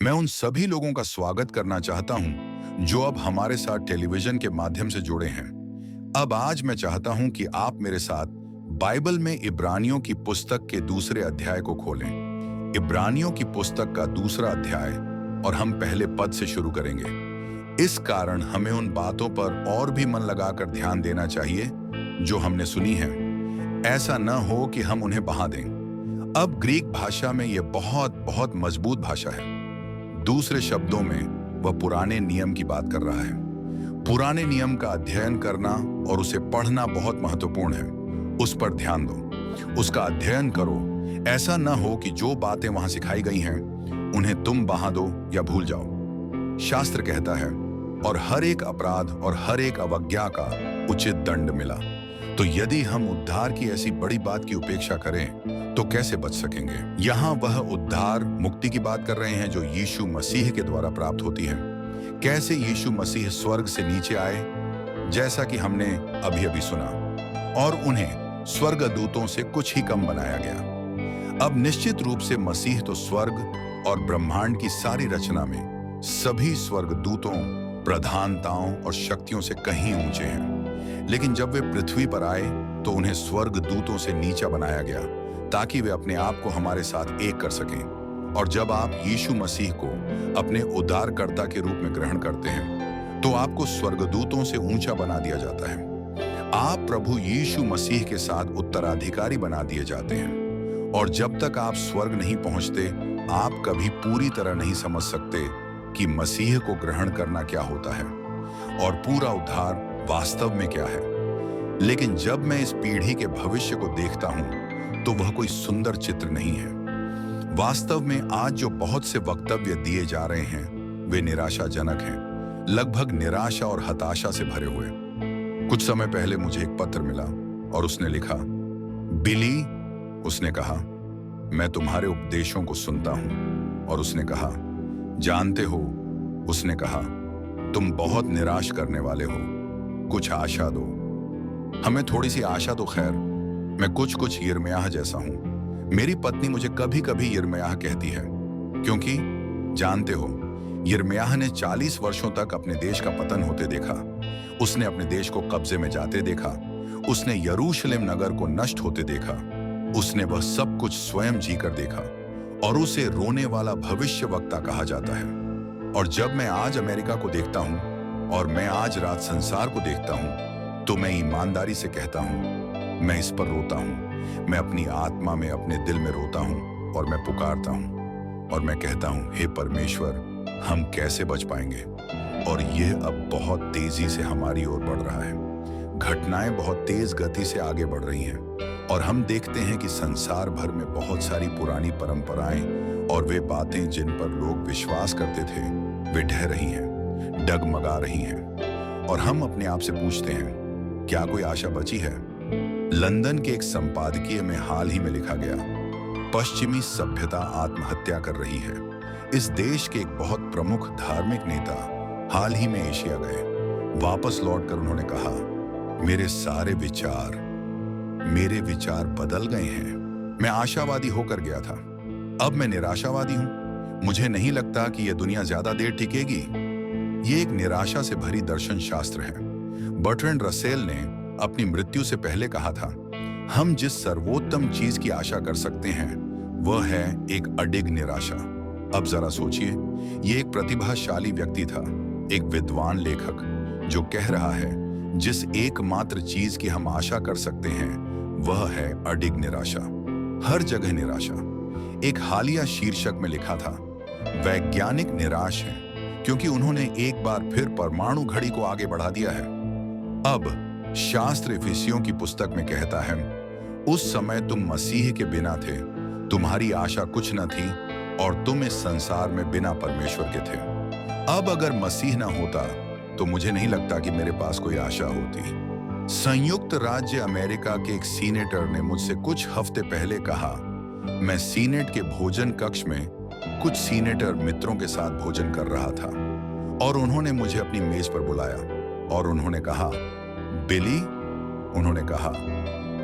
मैं उन सभी लोगों का स्वागत करना चाहता हूं जो अब हमारे साथ टेलीविजन के माध्यम से जुड़े हैं। अब आज मैं चाहता हूं कि आप मेरे साथ बाइबल में इब्रानियों की पुस्तक के दूसरे अध्याय को खोलें। इब्रानियों की पुस्तक का दूसरा अध्याय और हम पहले पद से शुरू करेंगे। इस कारण हमें उन बातों पर और भी मन लगाकर ध्यान देना चाहिए जो हमने सुनी है। ऐसा न हो कि हम उन्हें बहा दें। अब ग्रीक भाषा में यह बहुत बहुत मजबूत भाषा है। दूसरे शब्दों में वह पुराने नियम की बात कर रहा है। पुराने नियम का अध्ययन करना और उसे पढ़ना बहुत महत्वपूर्ण है। उस पर ध्यान दो, उसका अध्ययन करो। ऐसा न हो कि जो बातें वहां सिखाई गई हैं उन्हें तुम बहा दो या भूल जाओ। शास्त्र कहता है, और हर एक अपराध और हर एक अवज्ञा का उचित दंड मिला। तो यदि हम उद्धार की ऐसी बड़ी बात की उपेक्षा करें तो कैसे बच सकेंगे? यहाँ वह उद्धार मुक्ति की बात कर रहे हैं जो यीशु मसीह के द्वारा प्राप्त होती है। कैसे यीशु मसीह स्वर्ग से नीचे आए, जैसा कि हमने अभी अभी सुना, और उन्हें स्वर्गदूतों से कुछ ही कम बनाया गया। अब निश्चित रूप से मसीह तो स्वर्ग और ब्रह्मांड की सारी रचना में सभी स्वर्गदूतों, प्रधानताओं और शक्तियों से कहीं ऊंचे हैं। लेकिन जब वे पृथ्वी पर आए तो उन्हें स्वर्गदूतों से नीचा बनाया गया ताकि वे अपने आप को हमारे साथ एक कर सकें। और जब आप यीशु मसीह को अपने उद्धारकर्ता के रूप में ग्रहण करते हैं तो आपको स्वर्गदूतों से ऊंचा बना दिया जाता है। आप प्रभु यीशु मसीह के साथ उत्तराधिकारी बना दिए जाते हैं। और जब तक आप स्वर्ग नहीं पहुंचते, आप कभी पूरी तरह नहीं समझ सकते कि मसीह को ग्रहण करना क्या होता है और पूरा उद्धार वास्तव में क्या है। लेकिन जब मैं इस पीढ़ी के भविष्य को देखता हूं तो वह कोई सुंदर चित्र नहीं है। वास्तव में आज जो बहुत से वक्तव्य दिए जा रहे हैं वे निराशाजनक हैं, लगभग निराशा और हताशा से भरे हुए। कुछ समय पहले मुझे एक पत्र मिला और उसने लिखा, बिली, उसने कहा, मैं तुम्हारे उपदेशों को सुनता हूं। और उसने कहा, जानते हो, उसने कहा, तुम बहुत निराश करने वाले हो, कुछ आशा दो। हमें थोड़ी सी आशा तो खैर। मैं कुछ यिर्मयाह जैसा हूं। मेरी पत्नी मुझे कभी कभी यिर्मयाह कहती है, क्योंकि जानते हो, यिर्मयाह ने 40 वर्षों तक अपने देश का पतन होते देखा। उसने अपने देश को कब्जे में जाते देखा। उसने यरूशलेम नगर को नष्ट होते देखा। उसने वह सब कुछ स्वयं जीकर देखा और उसे रोने वाला भविष्यवक्ता कहा जाता है। और जब मैं आज अमेरिका को देखता हूं और मैं आज रात संसार को देखता हूं तो मैं ईमानदारी से कहता हूं, मैं इस पर रोता हूं। मैं अपनी आत्मा में, अपने दिल में रोता हूं और मैं पुकारता हूं और मैं कहता हूं, हे परमेश्वर, हम कैसे बच पाएंगे? और यह अब बहुत तेजी से हमारी ओर बढ़ रहा है। घटनाएं बहुत तेज गति से आगे बढ़ रही हैं और हम देखते हैं कि संसार भर में बहुत सारी पुरानी परंपराएं और वे बातें जिन पर लोग विश्वास करते थे वे ढह रही हैं, डगमगा रही हैं। और हम अपने आप से पूछते हैं, क्या कोई आशा बची है? लंदन के एक संपादकीय में हाल ही में लिखा गया, पश्चिमी सभ्यता आत्महत्या कर रही है। इस देश के एक बहुत प्रमुख धार्मिक नेता हाल ही में एशिया गए। वापस लौटकर उन्होंने कहा, मेरे विचार बदल गए हैं। मैं आशावादी होकर गया था, अब मैं निराशावादी हूं। मुझे नहीं लगता कि यह दुनिया ज्यादा देर टिकेगी। ये एक निराशा से भरी दर्शन शास्त्र है। बर्ट्रैंड रसेल ने अपनी मृत्यु से पहले कहा था, हम जिस सर्वोत्तम चीज की आशा कर सकते हैं वह है एक अडिग निराशा। अब जरा सोचिए, ये एक प्रतिभाशाली व्यक्ति था, एक विद्वान लेखक, जो कह रहा है जिस एकमात्र चीज की हम आशा कर सकते हैं वह है अडिग निराशा। हर जगह निराशा। एक हालिया शीर्षक में लिखा था, वैज्ञानिक निराश हैं क्योंकि उन्होंने एक बार फिर परमाणु घड़ी को आगे बढ़ा दिया है। अब शास्त्र इफिसियों की पुस्तक में कहता है, उस समय तुम मसीह के बिना थे, तुम्हारी आशा कुछ न थी और तुम इस संसार में बिना परमेश्वर के थे। अब अगर मसीह ना होता तो मुझे नहीं लगता कि मेरे पास कोई आशा होती। संयुक्त राज्य अमेरिका के एक सीनेटर ने मुझसे कुछ हफ्ते पहले कहा, मैं सीनेट के भोजन कक्ष में कुछ सीनेटर मित्रों के साथ भोजन कर रहा था और उन्होंने मुझे अपनी मेज पर बुलाया और उन्होंने कहा, बिली, उन्होंने कहा,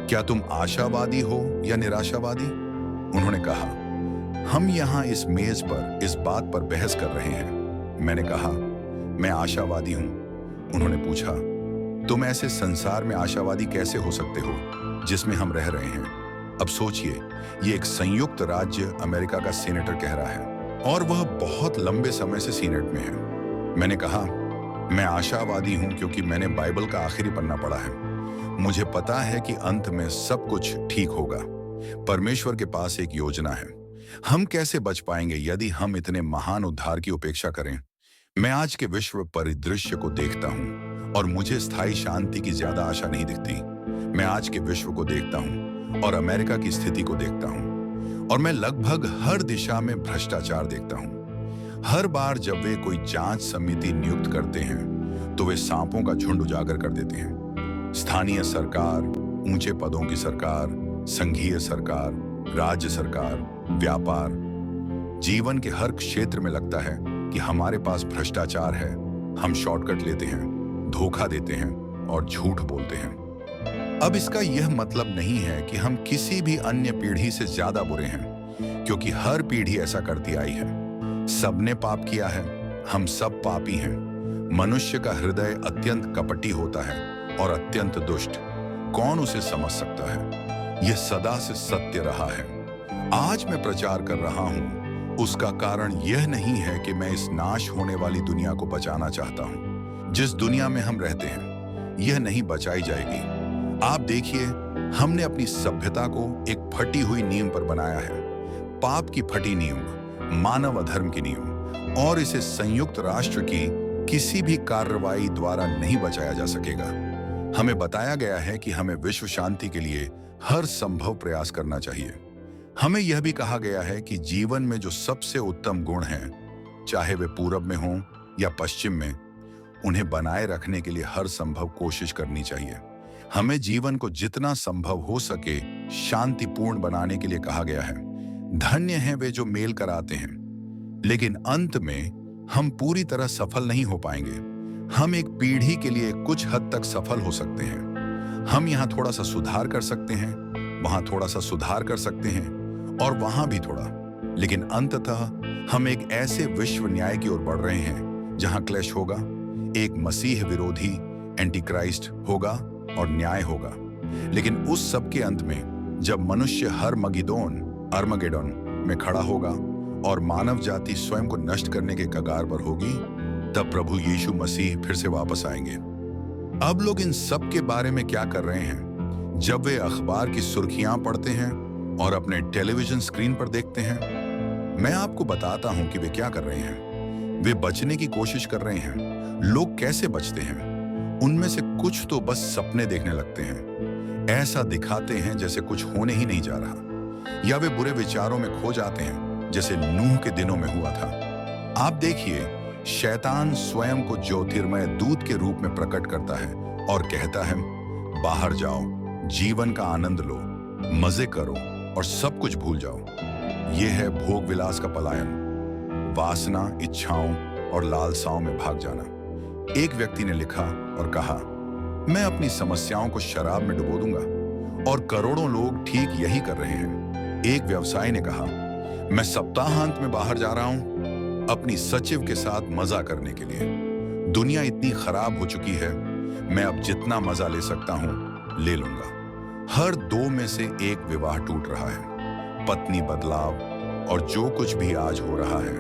क्या तुम आशावादी हो या निराशावादी? उन्होंने कहा, हम यहाँ इस मेज पर इस बात पर बहस कर रहे हैं। मैंने कहा, मैं आशावादी हूं। उन्होंने पूछा, तुम ऐसे संसार में आशावादी कैसे हो सकते हो जिसमें हम रह रहे हैं? अब सोचिए, ये एक संयुक्त राज्य अमेरिका का सीनेटर कह रहा है और वह बहुत लंबे समय से सीनेट में है। मैंने कहा, मैं आशावादी हूं क्योंकि मैंने बाइबल का आखिरी पन्ना पढ़ा है। मुझे पता है कि अंत में सब कुछ ठीक होगा। परमेश्वर के पास एक योजना है। हम कैसे बच पाएंगे यदि हम इतने महान उद्धार की उपेक्षा करें? मैं आज के विश्व परिदृश्य को देखता हूं और मुझे स्थायी शांति की ज्यादा आशा नहीं दिखती। मैं आज के विश्व को देखता हूं और अमेरिका की स्थिति को देखता हूं और मैं लगभग हर दिशा में भ्रष्टाचार देखता हूं। हर बार जब वे कोई जांच समिति नियुक्त करते हैं तो वे सांपों का झुंड उजागर कर देते हैं। स्थानीय सरकार, ऊंचे पदों की सरकार, संघीय सरकार, राज्य सरकार, व्यापार, जीवन के हर क्षेत्र में लगता है कि हमारे पास भ्रष्टाचार है। हम शॉर्टकट लेते हैं, धोखा देते हैं और झूठ बोलते हैं। अब इसका यह मतलब नहीं है कि हम किसी भी अन्य पीढ़ी से ज्यादा बुरे हैं, क्योंकि हर पीढ़ी ऐसा करती आई है। सबने पाप किया है, हम सब पापी हैं। मनुष्य का हृदय अत्यंत कपटी होता है और अत्यंत दुष्ट। कौन उसे समझ सकता है? यह सदा से सत्य रहा है। आज मैं प्रचार कर रहा हूं, उसका कारण यह नहीं है कि मैं इस नाश होने वाली दुनिया को बचाना चाहता हूं। जिस दुनिया में हम रहते हैं, यह नहीं बचाई जाएगी। आप देखिए, हमने अपनी सभ्यता को एक फटी हुई नींव पर बनाया है। पाप की फटी नींव, मानव अधर्म की नींव, और इसे संयुक्त राष्ट्र की किसी भी कार्रवाई द्वारा नहीं बचाया जा सकेगा। हमें बताया गया है कि हमें विश्व शांति के लिए हर संभव प्रयास करना चाहिए। हमें यह भी कहा गया है कि जीवन में जो सबसे उत्तम गुण हैं, चाहे वे पूरब में हों या पश्चिम में, उन्हें बनाए रखने के लिए हर संभव कोशिश करनी चाहिए। हमें जीवन को जितना संभव हो सके शांतिपूर्ण बनाने के लिए कहा गया है। धन्य हैं वे जो मेल कराते हैं, लेकिन अंत में हम पूरी तरह सफल नहीं हो पाएंगे। हम एक पीढ़ी के लिए कुछ हद तक सफल हो सकते हैं। हम यहाँ थोड़ा सा सुधार कर सकते हैं, वहां थोड़ा सा सुधार कर सकते हैं और वहां भी थोड़ा, लेकिन अंततः हम एक ऐसे विश्व न्याय की ओर बढ़ रहे हैं जहां क्लेश होगा, एक मसीह विरोधी एंटी क्राइस्ट होगा और न्याय होगा। लेकिन उस सब के अंत में जब मनुष्य हर मगिदोन अर्मगेडोन में खड़ा होगा और मानव जाति स्वयं को नष्ट करने के कगार पर होगी, तब प्रभु यीशु मसीह फिर से वापस आएंगे। अब लोग इन सब के बारे में क्या कर रहे हैं? जब वे अखबार की सुर्खियां पढ़ते हैं और अपने टेलीविजन स्क्रीन पर देखते हैं, मैं आपको बताता हूं कि वे क्या कर रहे हैं। वे बचने की कोशिश कर रहे हैं। लोग कैसे बचते हैं? उनमें से कुछ तो बस सपने देखने लगते हैं, ऐसा दिखाते हैं जैसे कुछ होने ही नहीं जा रहा, या वे बुरे विचारों में खो जाते हैं जैसे नूह के दिनों में हुआ था। आप देखिए, शैतान स्वयं को ज्योतिर्मय दूत के रूप में प्रकट करता है और कहता है, बाहर जाओ, जीवन का आनंद लो, मजे करो और सब कुछ भूल जाओ। यह है भोग विलास का पलायन, वासना, इच्छाओं और लालसाओं में भाग जाना। एक व्यक्ति ने लिखा और कहा, मैं अपनी समस्याओं को शराब में डुबो दूंगा, और करोड़ों लोग ठीक यही कर रहे हैं। एक व्यवसायी ने कहा, मैं सप्ताहांत में बाहर जा रहा हूं अपनी सचिव के साथ मजा करने के लिए। दुनिया इतनी खराब हो चुकी है, मैं अब जितना मजा ले सकता हूं ले लूंगा। हर दो में से एक विवाह टूट रहा है, पत्नी बदलाव, और जो कुछ भी आज हो रहा है,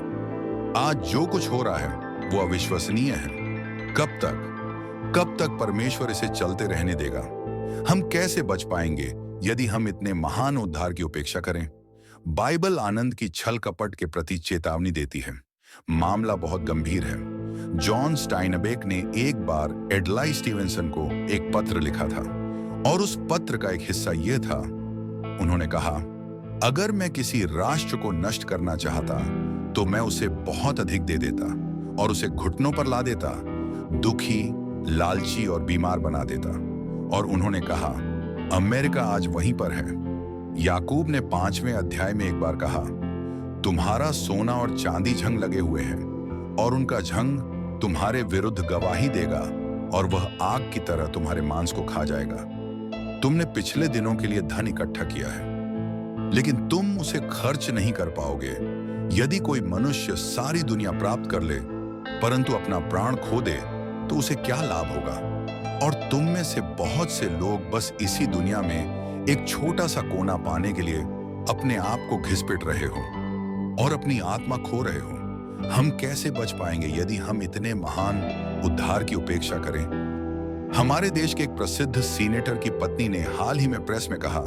आज जो कुछ हो रहा है वो अविश्वसनीय है। कब तक परमेश्वर इसे चलते रहने देगा? हम कैसे बच पाएंगे यदि हम इतने महान उद्धार की उपेक्षा करें? बाइबल आनंद की छल कपट के प्रति चेतावनी देती है। मामला बहुत गंभीर है। जॉन स्टाइनबेक ने एक बार एडलाई स्टीवेंसन को एक पत्र लिखा था, और उस पत्र का एक हिस्सा यह था, उन्होंने कहा, अगर मैं किसी राष्ट्र को नष्ट करना चाहता तो मैं उसे बहुत अधिक दे देता और उसे घुटनों पर ला देता, दुखी, लालची और बीमार बना देता। और उन्होंने कहा, अमेरिका आज वहीं पर है। याकूब ने 5वें अध्याय में एक बार कहा, तुम्हारा सोना और चांदी झंग लगे हुए हैं और उनका झंग तुम्हारे विरुद्ध गवाही देगा और वह आग की तरह तुम्हारे मांस को खा जाएगा। तुमने पिछले दिनों के लिए धन इकट्ठा किया है, लेकिन तुम उसे खर्च नहीं कर पाओगे। यदि कोई मनुष्य सारी दुनिया प्राप्त कर ले परंतु अपना प्राण खो दे तो उसे क्या लाभ होगा? और तुम में से बहुत से लोग बस इसी दुनिया में एक छोटा सा कोना पाने के लिए अपने आप को घिसपिट रहे हो और अपनी आत्मा खो रहे हो। हम कैसे बच पाएंगे यदि हम इतने महान उद्धार की उपेक्षा करें? हमारे देश के एक प्रसिद्ध सीनेटर की पत्नी ने हाल ही में प्रेस में कहा,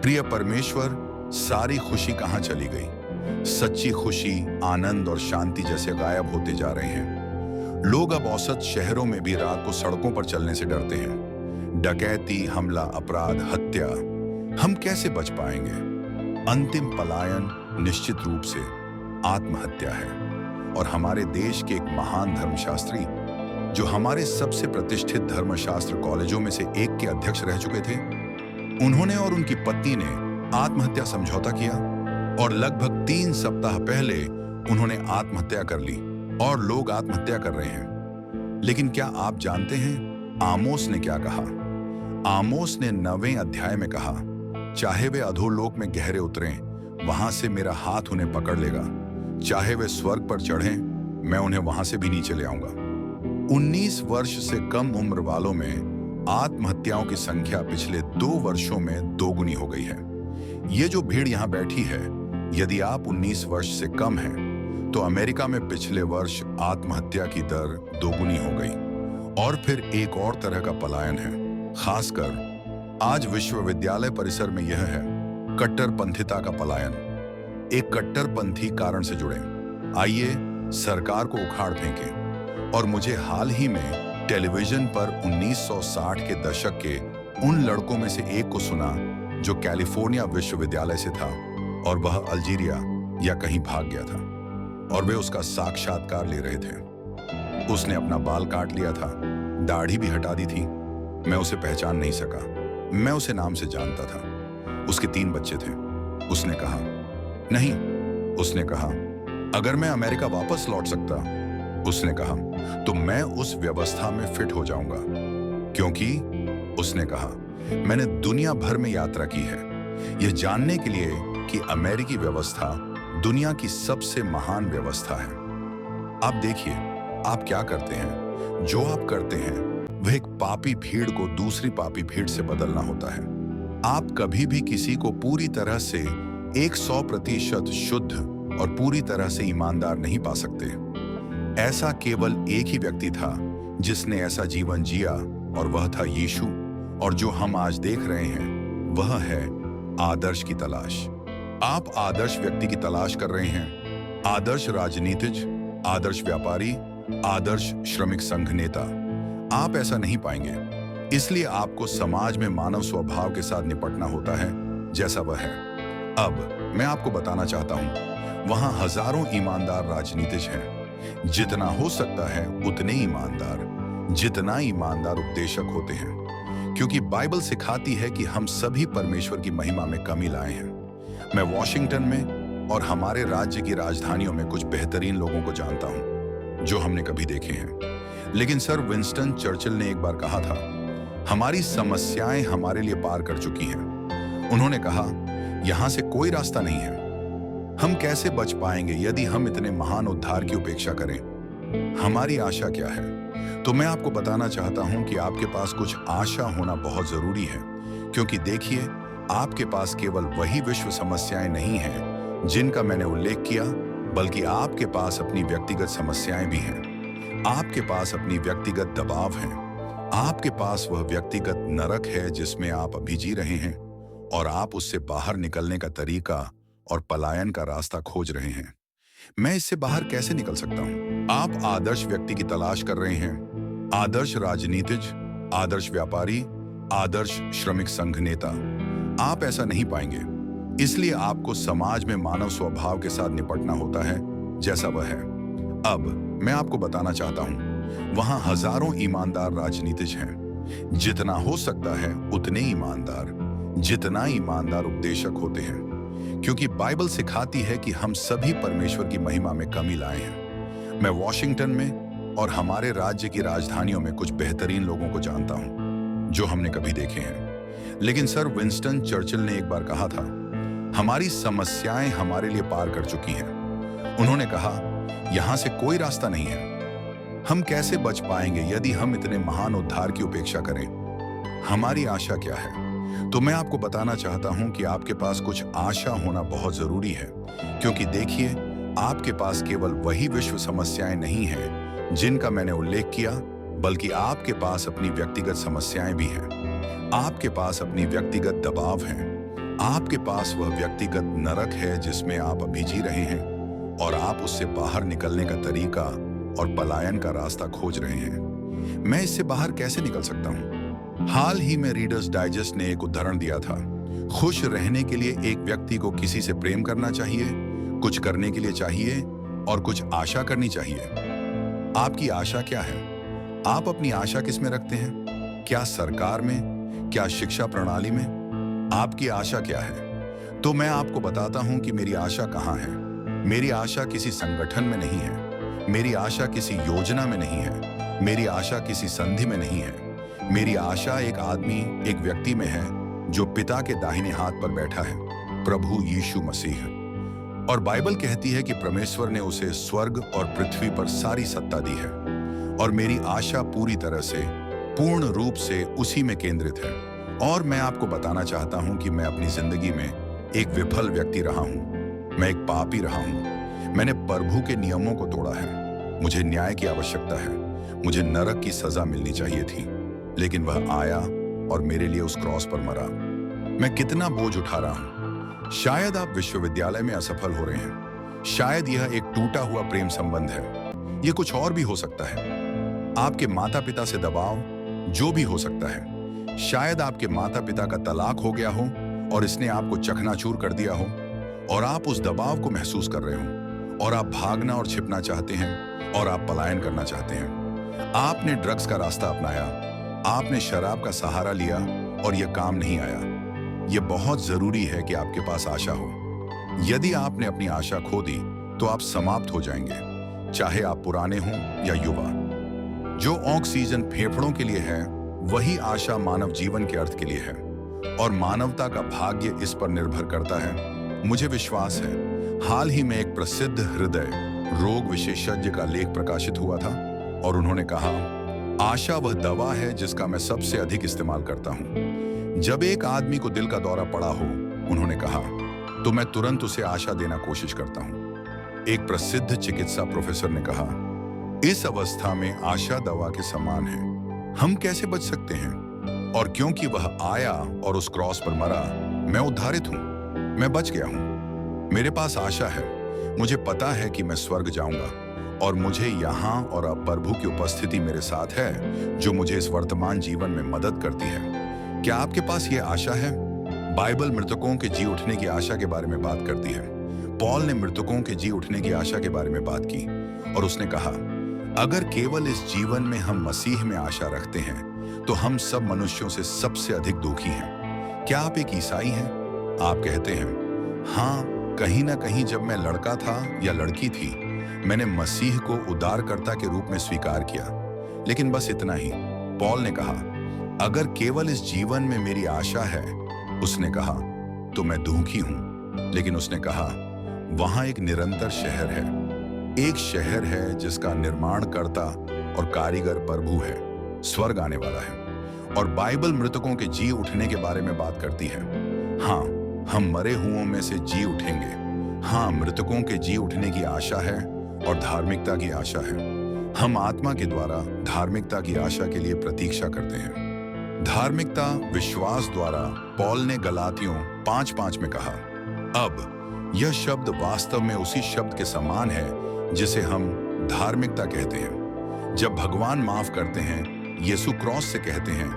प्रिय परमेश्वर, सारी खुशी कहां चली गई? सच्ची खुशी, आनंद और शांति जैसे गायब होते जा रहे हैं। लोग अब औसत शहरों में भी रात को सड़कों पर चलने से डरते हैं। डकैती, हमला, अपराध, हत्या। हम कैसे बच पाएंगे? अंतिम पलायन निश्चित रूप से आत्महत्या है। और हमारे देश के एक महान धर्मशास्त्री, जो हमारे सबसे प्रतिष्ठित धर्मशास्त्र कॉलेजों में से एक के अध्यक्ष रह चुके थे, उन्होंने और उनकी पत्नी ने आत्महत्या समझौता किया और लगभग 3 सप्ताह पहले उन्होंने आत्महत्या कर ली और लोग आत्महत्या कर रहे हैं। लेकिन क्या आप जानते हैं आमोस ने क्या कहा? आमोस ने 9वें अध्याय में कहा, चाहे वे अधोलोक में गहरे उतरें, वहां से मेरा हाथ उन्हें पकड़ लेगा। चाहे वे स्वर्ग पर चढ़ें, मैं उन्हें वहां से भी नीचे ले आऊंगा। 19 वर्ष से कम उम्र वालों में आत्महत्याओं की संख्या पिछले 2 वर्षों में दोगुनी हो गई है। ये जो भीड़ यहां बैठी है, यदि आप 19 वर्ष से कम हैं, तो अमेरिका में पिछले वर्ष आत्महत्या की दर दोगुनी हो गई। और फिर एक और तरह का पलायन है, खासकर आज विश्वविद्यालय परिसर में, यह है कट्टरपंथिता का पलायन। एक कट्टरपंथी कारण से जुड़े, आइए सरकार को उखाड़ फेंकें। और मुझे हाल ही में टेलीविजन पर 1960 के दशक के उन लड़कों में से एक को सुना जो कैलिफोर्निया विश्वविद्यालय से था और वह अल्जीरिया या कहीं भाग गया था और वे उसका साक्षात्कार ले रहे थे। उसने अपना बाल काट लिया था, दाढ़ी भी हटा दी थी। मैं उसे पहचान नहीं सका। मैं उसे नाम से जानता था। उसके 3 बच्चे थे। उसने कहा, नहीं। उसने कहा, अगर मैं अमेरिका वापस लौट सकता, उसने कहा, तो मैं उस व्यवस्था में फिट हो जाऊंगा। क्योंकि उसने कहा, मैंने दुनिया भर में यात्रा की है यह जानने के लिए कि अमेरिकी व्यवस्था दुनिया की सबसे महान व्यवस्था है। आप देखिए, आप क्या करते हैं? जो आप करते हैं वह एक पापी भीड़ को दूसरी पापी भीड़ से बदलना होता है। आप कभी भी किसी को पूरी तरह से 100% शुद्ध और पूरी तरह से ईमानदार नहीं पा सकते। ऐसा केवल एक ही व्यक्ति था जिसने ऐसा जीवन जिया और वह था यीशु। और जो हम आज देख रहे हैं वह है आदर्श की तलाश। आप आदर्श व्यक्ति की तलाश कर रहे हैं, आदर्श राजनीतिज्ञ, आदर्श व्यापारी, आदर्श श्रमिक संघ नेता। आप ऐसा नहीं पाएंगे। इसलिए आपको समाज में मानव स्वभाव के साथ निपटना होता है जैसा वह है। अब मैं आपको बताना चाहता हूं, वहां हजारों ईमानदार राजनीतिज्ञ हैं। जितना हो सकता है उतने ईमानदार, जितना ईमानदार उपदेशक होते हैं। क्योंकि बाइबल सिखाती है कि हम सभी परमेश्वर की महिमा में कमी लाए हैं। मैं वॉशिंगटन में और हमारे राज्य की राजधानियों में कुछ बेहतरीन लोगों को जानता हूं जो हमने कभी देखे हैं। लेकिन सर विंस्टन चर्चिल ने एक बार कहा था, हमारी समस्याएं हमारे लिए पार कर चुकी हैं। उन्होंने कहा, यहां से कोई रास्ता नहीं है। हम कैसे बच पाएंगे यदि हम इतने महान उद्धार की उपेक्षा करें? हमारी आशा क्या है? तो मैं आपको बताना चाहता हूं कि आपके पास कुछ आशा होना बहुत जरूरी है। क्योंकि देखिए, आपके पास केवल वही विश्व समस्याएं नहीं हैं जिनका मैंने उल्लेख किया, बल्कि आपके पास अपनी व्यक्तिगत समस्याएं भी हैं। आपके पास अपनी व्यक्तिगत दबाव हैं। आपके पास वह व्यक्तिगत नरक है जिसमें आप अभी जी रहे हैं और आप उससे बाहर निकलने का तरीका और पलायन का रास्ता खोज रहे हैं। मैं इससे बाहर कैसे निकल सकता हूं? आप आदर्श व्यक्ति की तलाश कर रहे हैं, आदर्श राजनीतिज्ञ, आदर्श व्यापारी, आदर्श श्रमिक संघ नेता। आप ऐसा नहीं पाएंगे। इसलिए आपको समाज में मानव स्वभाव के साथ निपटना होता है जैसा वह है। अब मैं आपको बताना चाहता हूं, वहां हजारों ईमानदार राजनीतिज्ञ हैं। जितना हो सकता है उतने ईमानदार, जितना ईमानदार उपदेशक होते हैं। क्योंकि बाइबल सिखाती है कि हम सभी परमेश्वर की महिमा में कमी लाए हैं। मैं वॉशिंगटन में और हमारे राज्य की राजधानियों में कुछ बेहतरीन लोगों को जानता हूं जो हमने कभी देखे हैं। लेकिन सर विंस्टन चर्चिल ने एक बार कहा था, हमारी समस्याएं हमारे लिए पार कर चुकी हैं। उन्होंने कहा, यहां से कोई रास्ता नहीं है। हम कैसे बच पाएंगे यदि हम इतने महान उद्धार की उपेक्षा करें? हमारी आशा क्या है? तो मैं आपको बताना चाहता हूं कि आपके पास कुछ आशा होना बहुत जरूरी है, क्योंकि देखिए, आपके पास केवल वही विश्व समस्याएं नहीं हैं जिनका मैंने उल्लेख किया, बल्कि आपके पास अपनी व्यक्तिगत समस्याएं भी हैं। आपके पास अपनी व्यक्तिगत दबाव हैं। आपके पास वह व्यक्तिगत नरक है जिसमें आप अभी जी रहे हैं, और आप उससे बाहर निकलने का तरीका और पलायन का रास्ता खोज रहे हैं। मैं इससे बाहर कैसे निकल सकता हूं? हाल ही में रीडर्स डाइजेस्ट ने एक उदाहरण दिया था। खुश रहने के लिए एक व्यक्ति को किसी से प्रेम करना चाहिए, कुछ करने के लिए चाहिए और कुछ आशा करनी चाहिए। आपकी आशा क्या है? आप अपनी आशा किस में रखते हैं? क्या सरकार में? क्या शिक्षा प्रणाली में? आपकी आशा क्या है? तो मैं आपको बताता हूं कि मेरी आशा कहां है। मेरी आशा किसी संगठन में नहीं है। मेरी आशा किसी योजना में नहीं है। मेरी आशा किसी संधि में नहीं है। मेरी आशा एक आदमी, एक व्यक्ति में है जो पिता के दाहिने हाथ पर बैठा है, प्रभु यीशु मसीह। और बाइबल कहती है कि परमेश्वर ने उसे स्वर्ग और पृथ्वी पर सारी सत्ता दी है, और मेरी आशा पूरी तरह से, पूर्ण रूप से उसी में केंद्रित है। और मैं आपको बताना चाहता हूं कि मैं अपनी जिंदगी में एक विफल व्यक्ति रहा हूं। मैं एक पापी रहा हूं। मैंने प्रभु के नियमों को तोड़ा है। मुझे न्याय की आवश्यकता है। मुझे नरक की सजा मिलनी चाहिए थी, लेकिन वह आया और मेरे लिए उस क्रॉस पर मरा। मैं कितना बोझ उठा रहा हूं। शायद आप विश्वविद्यालय में असफल हो रहे हैं। शायद यह एक टूटा हुआ प्रेम संबंध है। यह कुछ और भी हो सकता है। आपके माता पिता से दबाव, जो भी हो सकता है। शायद आपके माता पिता का तलाक हो गया हो और इसने आपको चकनाचूर कर दिया हो, और आप उस दबाव को महसूस कर रहे हो, और आप भागना और छिपना चाहते हैं, और आप पलायन करना चाहते हैं। आपने ड्रग्स का रास्ता अपनाया, आपने शराब का सहारा लिया, और यह काम नहीं आया। यह बहुत जरूरी है कि आपके पास आशा हो। यदि आपने अपनी आशा खो दी तो आप समाप्त हो जाएंगे, चाहे आप पुराने हों या युवा। जो ऑक्सीजन फेफड़ों के लिए है, वही आशा मानव जीवन के अर्थ के लिए है, और मानवता का भाग्य इस पर निर्भर करता है। मुझे विश्वास है, हाल ही में एक प्रसिद्ध हृदय रोग विशेषज्ञ का लेख प्रकाशित हुआ था, और उन्होंने कहा, आशा वह दवा है जिसका मैं सबसे अधिक इस्तेमाल करता हूं। जब एक आदमी को दिल का दौरा पड़ा हो, उन्होंने कहा, तो मैं तुरंत उसे आशा देना कोशिश करता हूं। एक प्रसिद्ध चिकित्सा प्रोफेसर ने कहा, इस अवस्था में आशा दवा के समान है। हम कैसे बच सकते हैं? और क्योंकि वह आया और उस क्रॉस पर मरा, मैं उद्धारित हूं। मैं बच गया हूं। मेरे पास आशा है। मुझे पता है कि मैं स्वर्ग जाऊंगा, और मुझे यहाँ और अब प्रभु की उपस्थिति मेरे साथ है, जो मुझे इस वर्तमान जीवन में मदद करती है। क्या आपके पास ये आशा है? बाइबल मृतकों के जी उठने की आशा के बारे में बात करती है। पॉल ने मृतकों के जी उठने की आशा के बारे में बात की, और उसने कहा, अगर केवल इस जीवन में हम मसीह में आशा रखते हैं, तो हम सब मनुष्यों से सबसे अधिक दुखी हैं। क्या आप एक ईसाई हैं? आप कहते हैं, हाँ, कहीं ना कहीं जब मैं लड़का था या लड़की थी, मैंने मसीह को उद्धारकर्ता के रूप में स्वीकार किया, लेकिन बस इतना ही। पॉल ने कहा, अगर केवल इस जीवन में मेरी आशा है, उसने कहा, तो मैं दुखी हूं। लेकिन उसने कहा, वहां एक निरंतर शहर है, एक शहर है जिसका निर्माणकर्ता और कारीगर प्रभु है, स्वर्ग आने वाला है। और बाइबल मृतकों के जी उठने के बारे में बात करती है। हाँ, हम मरे हुओं में से जी उठेंगे। हाँ, मृतकों के जी उठने की आशा है और धार्मिकता की आशा है। हम आत्मा के द्वारा धार्मिकता की आशा के लिए प्रतीक्षा करते हैं। धार्मिकता विश्वास द्वारा पौल ने गलातियों 5:5 में कहा, अब यह शब्द वास्तव में उसी शब्द के समान है जिसे हम धार्मिकता कहते हैं। जब भगवान माफ करते हैं, यीशु क्रॉस से कहते हैं,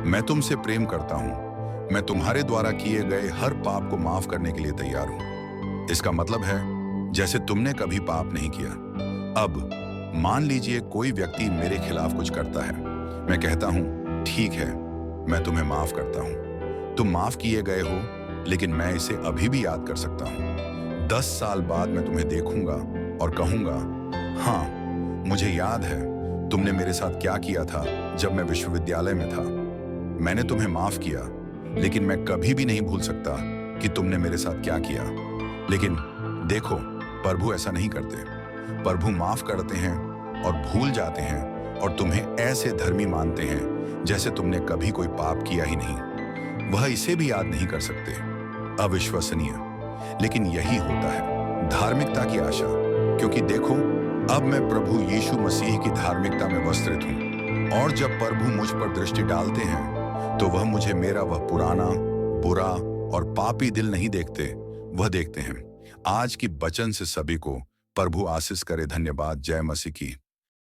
मैं तुमसे प्रेम करता हूं, मैं तुम्हारे द्वारा किए गए हर पाप को माफ करने के लिए तैयार हूं। इसका मतलब है जैसे तुमने कभी पाप नहीं किया। अब मान लीजिए कोई व्यक्ति मेरे खिलाफ कुछ करता है, मैं कहता हूं ठीक है, मैं तुम्हें माफ करता हूं, तुम माफ किए गए हो, लेकिन मैं इसे अभी भी याद कर सकता हूं। 10 साल बाद मैं तुम्हें देखूंगा और कहूंगा, हाँ, मुझे याद है तुमने मेरे साथ क्या किया था जब मैं विश्वविद्यालय में था। मैंने तुम्हें माफ किया, लेकिन मैं कभी भी नहीं भूल सकता कि तुमने मेरे साथ क्या किया। लेकिन देखो, प्रभु ऐसा नहीं करते। प्रभु माफ करते हैं और भूल जाते हैं और तुम्हें ऐसे धर्मी मानते हैं जैसे तुमने कभी कोई पाप किया ही नहीं। वह इसे भी याद नहीं कर सकते। अविश्वसनीय, लेकिन यही होता है धार्मिकता की आशा। क्योंकि देखो, अब मैं प्रभु यीशु मसीह की धार्मिकता में वस्त्रित हूं, और जब प्रभु मुझ पर दृष्टि डालते हैं तो वह मुझे मेरा वह पुराना, बुरा और पापी दिल नहीं देखते, वह देखते हैं आज की वचन से सभी को प्रभु आशीष करे। धन्यवाद। जय मसीह की।